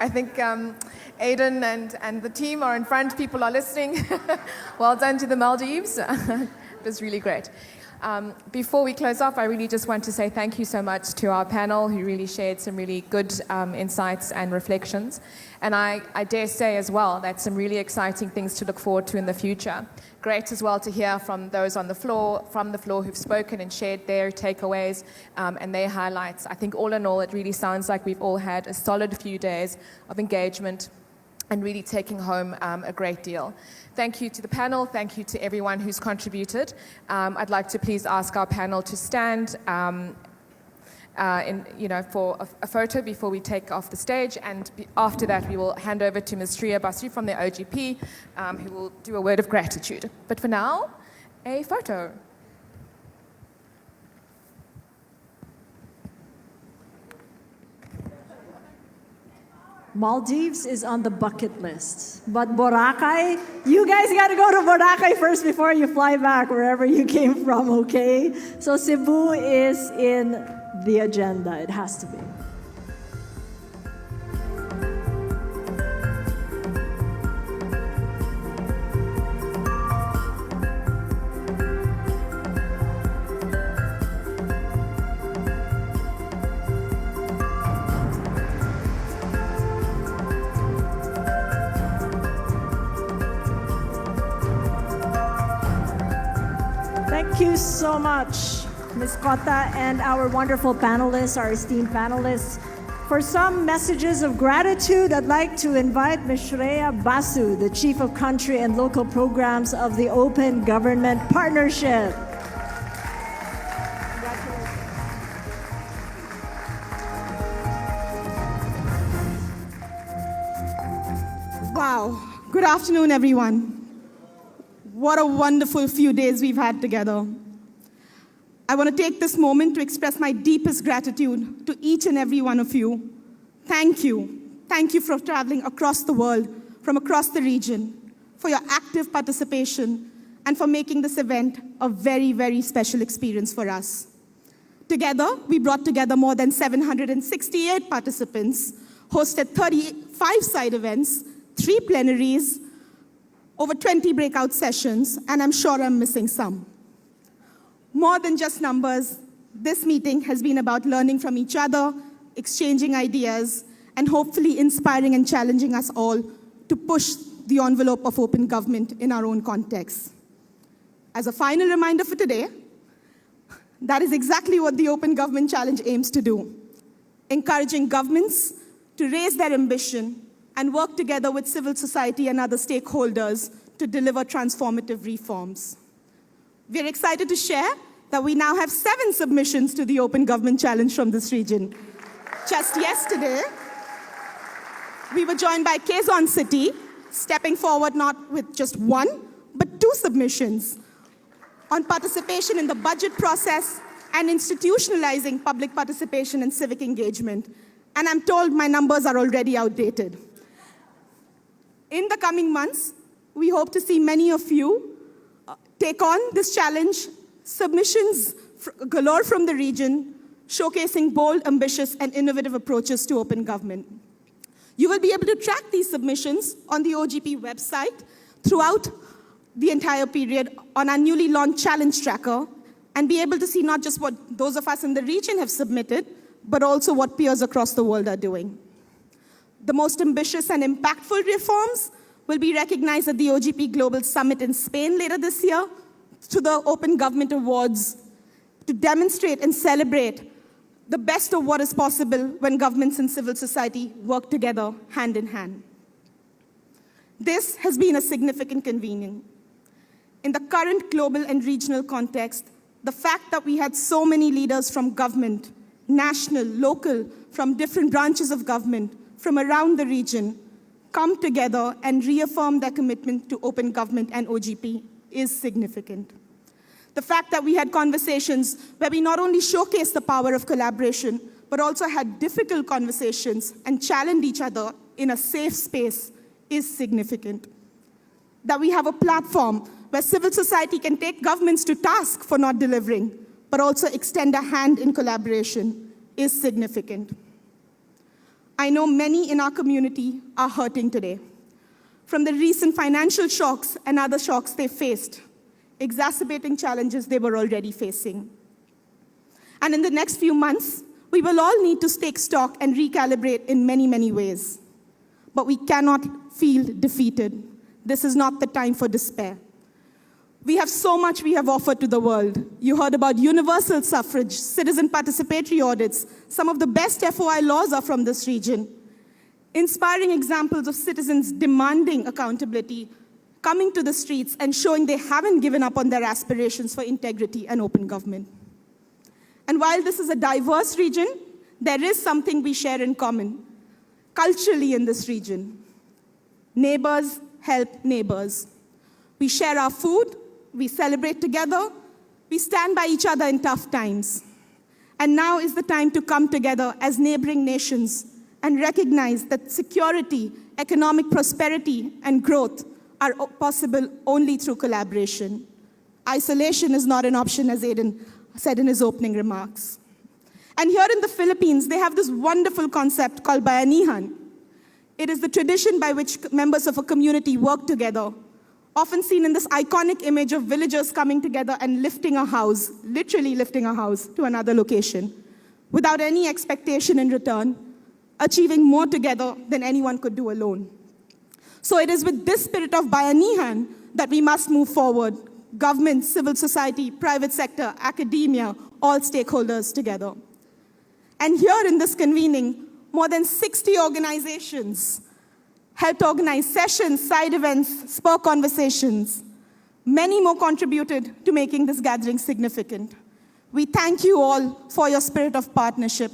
I think Aidan and the team are in front. People are listening. Well done to the Maldives. It was really great. Before we close off, I really just want to say thank you so much to our panel who really shared some really good insights and reflections. And I dare say as well that some really exciting things to look forward to in the future. Great as well to hear from those on the floor, from the floor who've spoken and shared their takeaways and their highlights. I think all in all, it really sounds like we've all had a solid few days of engagement and really taking home a great deal. Thank you to the panel. Thank you to everyone who's contributed. I'd like to please ask our panel to stand for a photo before we take off the stage. And after that, we will hand over to Ms. Shreya Basu from the OGP, who will do a word of gratitude. But for now, a photo. Maldives is on the bucket list, but Boracay, you guys gotta go to Boracay first before you fly back wherever you came from, okay? So Cebu is in the agenda, it has to be. Thank you so much, Ms. Cota, and our wonderful panelists, our esteemed panelists. For some messages of gratitude, I'd like to invite Ms. Shreya Basu, the Chief of Country and Local Programs of the Open Government Partnership. Wow. Good afternoon, everyone. What a wonderful few days we've had together. I want to take this moment to express my deepest gratitude to each and every one of you. Thank you. Thank you for traveling across the world, from across the region, for your active participation, and for making this event a very, very special experience for us. Together, we brought together more than 768 participants, hosted 35 side events, 3 plenaries, over 20 breakout sessions, and I'm sure I'm missing some. More than just numbers, this meeting has been about learning from each other, exchanging ideas, and hopefully inspiring and challenging us all to push the envelope of open government in our own context. As a final reminder for today, that is exactly what the Open Government Challenge aims to do, encouraging governments to raise their ambition and work together with civil society and other stakeholders to deliver transformative reforms. We're excited to share that we now have 7 submissions to the Open Government Challenge from this region. Just yesterday, we were joined by Quezon City, stepping forward not with just 1, but 2 submissions on participation in the budget process and institutionalizing public participation and civic engagement. And I'm told my numbers are already outdated. In the coming months, we hope to see many of you take on this challenge, submissions galore from the region, showcasing bold, ambitious, and innovative approaches to open government. You will be able to track these submissions on the OGP website throughout the entire period on our newly launched challenge tracker, and be able to see not just what those of us in the region have submitted, but also what peers across the world are doing. The most ambitious and impactful reforms will be recognized at the OGP Global Summit in Spain later this year through the Open Government Awards to demonstrate and celebrate the best of what is possible when governments and civil society work together hand in hand. This has been a significant convening. In the current global and regional context, the fact that we had so many leaders from government, national, local, from different branches of government, from around the region, come together and reaffirm their commitment to open government and OGP is significant. The fact that we had conversations where we not only showcased the power of collaboration, but also had difficult conversations and challenged each other in a safe space is significant. That we have a platform where civil society can take governments to task for not delivering, but also extend a hand in collaboration is significant. I know many in our community are hurting today from the recent financial shocks and other shocks they faced, exacerbating challenges they were already facing. And in the next few months, we will all need to take stock and recalibrate in many, many ways. But we cannot feel defeated. This is not the time for despair. We have so much we have offered to the world. You heard about universal suffrage, citizen participatory audits. Some of the best FOI laws are from this region. Inspiring examples of citizens demanding accountability, coming to the streets and showing they haven't given up on their aspirations for integrity and open government. And while this is a diverse region, there is something we share in common, culturally in this region. Neighbors help neighbors. We share our food, we celebrate together, we stand by each other in tough times. And now is the time to come together as neighboring nations and recognize that security, economic prosperity, and growth are possible only through collaboration. Isolation is not an option, as Aiden said in his opening remarks. And here in the Philippines, they have this wonderful concept called bayanihan. It is the tradition by which members of a community work together, often seen in this iconic image of villagers coming together and lifting a house, literally lifting a house to another location, without any expectation in return, achieving more together than anyone could do alone. So it is with this spirit of bayanihan that we must move forward, government, civil society, private sector, academia, all stakeholders together. And here in this convening, more than 60 organizations helped organize sessions, side events, spur conversations. Many more contributed to making this gathering significant. We thank you all for your spirit of partnership.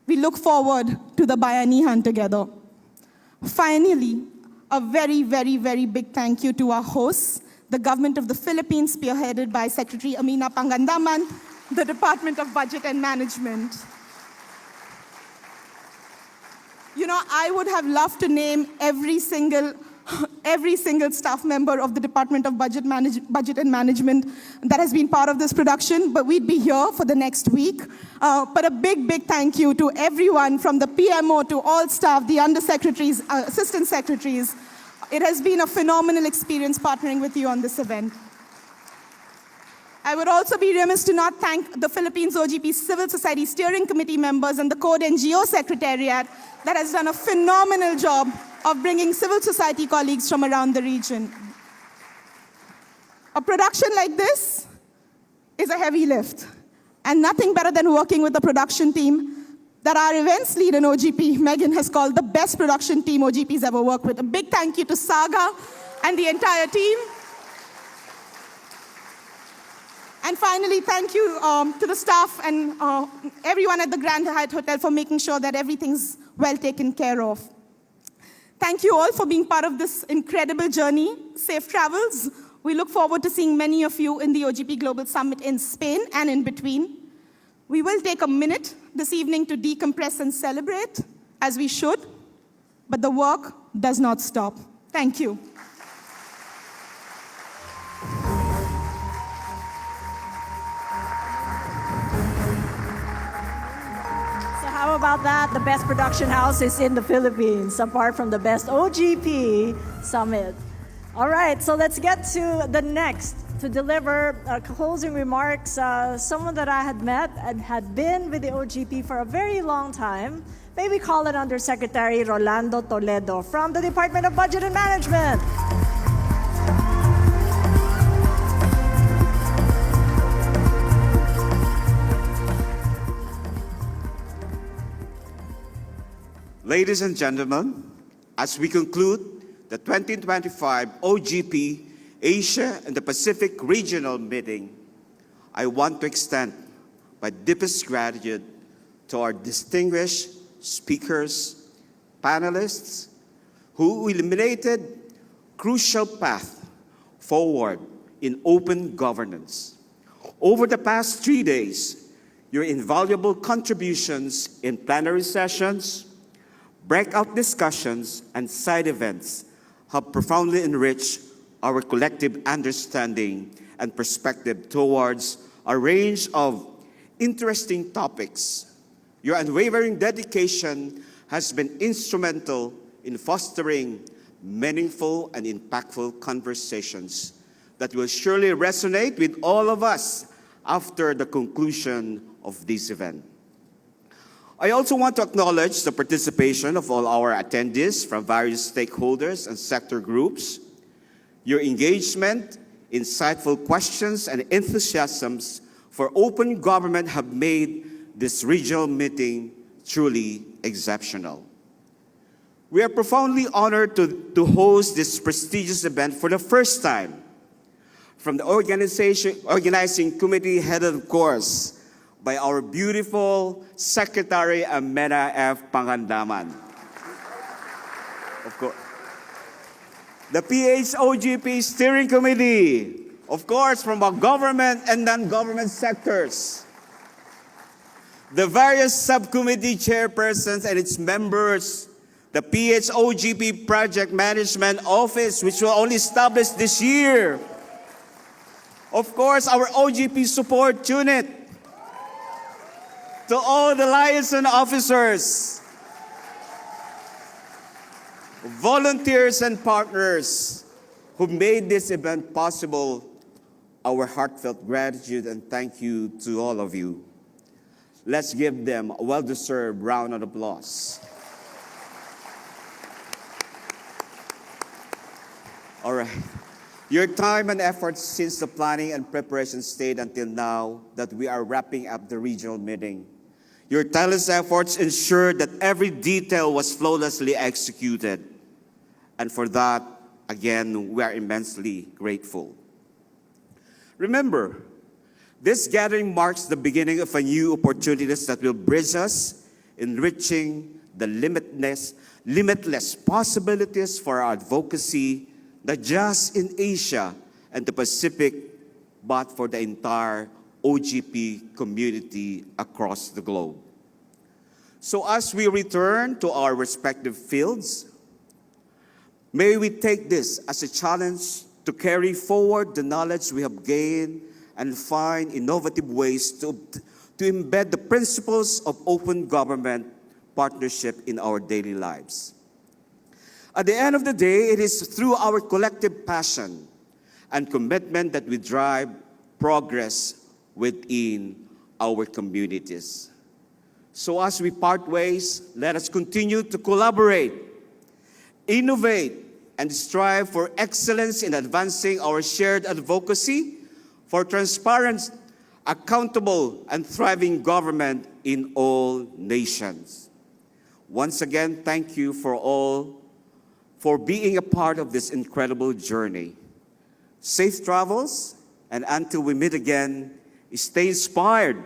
We look forward to the bayanihan together. Finally, a very, very, very big thank you to our hosts, the government of the Philippines, spearheaded by Secretary Amina Pangandaman, the Department of Budget and Management. You know, I would have loved to name every single staff member of the Department of Budget and Management that has been part of this production, but we'd be here for the next week. But a big, big thank you to everyone from the PMO to all staff, the undersecretaries, assistant secretaries. It has been a phenomenal experience partnering with you on this event. I would also be remiss to not thank the Philippines OGP Civil Society Steering Committee members and the Code NGO Secretariat that has done a phenomenal job of bringing civil society colleagues from around the region. A production like this is a heavy lift, and nothing better than working with a production team that our events lead in OGP, Megan, has called the best production team OGP's ever worked with. A big thank you to Saga and the entire team. And finally, thank you to the staff and everyone at the Grand Hyatt Hotel for making sure that everything's well taken care of. Thank you all for being part of this incredible journey. Safe travels. We look forward to seeing many of you in the OGP Global Summit in Spain and in between. We will take a minute this evening to decompress and celebrate, as we should, but the work does not stop. Thank you. How about that? The best production house is in the Philippines, apart from the best OGP summit. All right, so let's get to the next to deliver closing remarks. Someone that I had met and had been with the OGP for a very long time. May we call it Undersecretary Rolando Toledo from the Department of Budget and Management. Ladies and gentlemen, as we conclude the 2025 OGP Asia and the Pacific Regional Meeting, I want to extend my deepest gratitude to our distinguished speakers, panelists, who illuminated crucial path forward in open governance. Over the past 3 days, your invaluable contributions in plenary sessions, breakout discussions, and side events have profoundly enriched our collective understanding and perspective towards a range of interesting topics. Your unwavering dedication has been instrumental in fostering meaningful and impactful conversations that will surely resonate with all of us after the conclusion of this event. I also want to acknowledge the participation of all our attendees from various stakeholders and sector groups. Your engagement, insightful questions, and enthusiasms for open government have made this regional meeting truly exceptional. We are profoundly honored to host this prestigious event for the first time. From the organizing committee, headed, of course, by our beautiful Secretary Amena F. Pangandaman. Of course. The PHOGP Steering Committee, of course, from our government and non-government sectors. The various subcommittee chairpersons and its members, the PHOGP Project Management Office, which will only establish this year. Of course, our OGP Support Unit. To all the liaison officers, volunteers and partners who made this event possible, our heartfelt gratitude and thank you to all of you. Let's give them a well-deserved round of applause. All right. Your time and efforts since the planning and preparation stage until now that we are wrapping up the regional meeting. Your tireless efforts ensured that every detail was flawlessly executed. And for that, again, we are immensely grateful. Remember, this gathering marks the beginning of a new opportunities that will bridge us, enriching the limitless possibilities for our advocacy, not just in Asia and the Pacific, but for the entire OGP community across the globe. So as we return to our respective fields, may we take this as a challenge to carry forward the knowledge we have gained and find innovative ways to embed the principles of open government partnership in our daily lives. At the end of the day, it is through our collective passion and commitment that we drive progress within our communities. So as we part ways, let us continue to collaborate, innovate, and strive for excellence in advancing our shared advocacy for transparent, accountable, and thriving government in all nations. Once again, thank you for being a part of this incredible journey. Safe travels, and until we meet again, stay inspired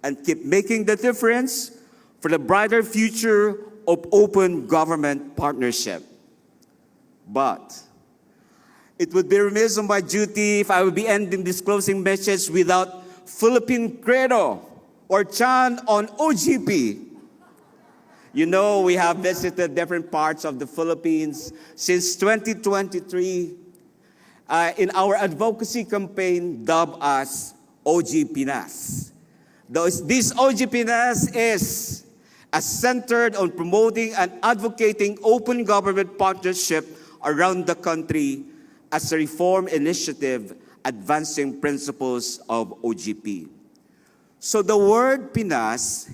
and keep making the difference for the brighter future of open government partnership. But it would be remiss on my duty if I would be ending this closing message without Philippine Credo or chant on OGP. You know, we have visited different parts of the Philippines since 2023 in our advocacy campaign dubbed as OGPNAS. This OGPNAS is centered on promoting and advocating open government partnership around the country as a reform initiative advancing principles of OGP. So the word Pinas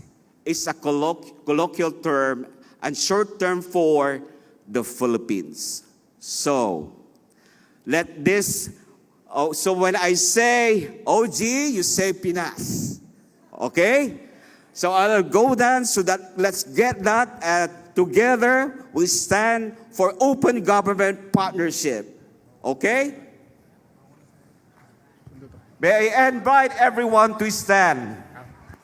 is a colloquial term and short term for the Philippines. So so when I say OG, you say Pinas. Okay? So I'll go down so that let's get that together we stand for open government partnership. Okay? May I invite everyone to stand.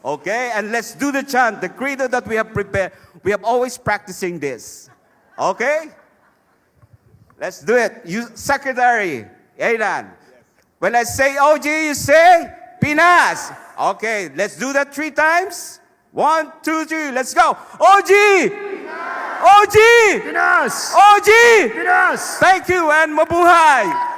Okay? And let's do the chant, the credo that we have prepared. We have always practicing this. Okay? Let's do it. You, Secretary, Aidan. Yes. When I say OG, you say Pinas. Okay, let's do that 3 times. 1, 2, 3, let's go. OG! Pinas! OG! Pinas! OG! Pinas! Thank you and mabuhay!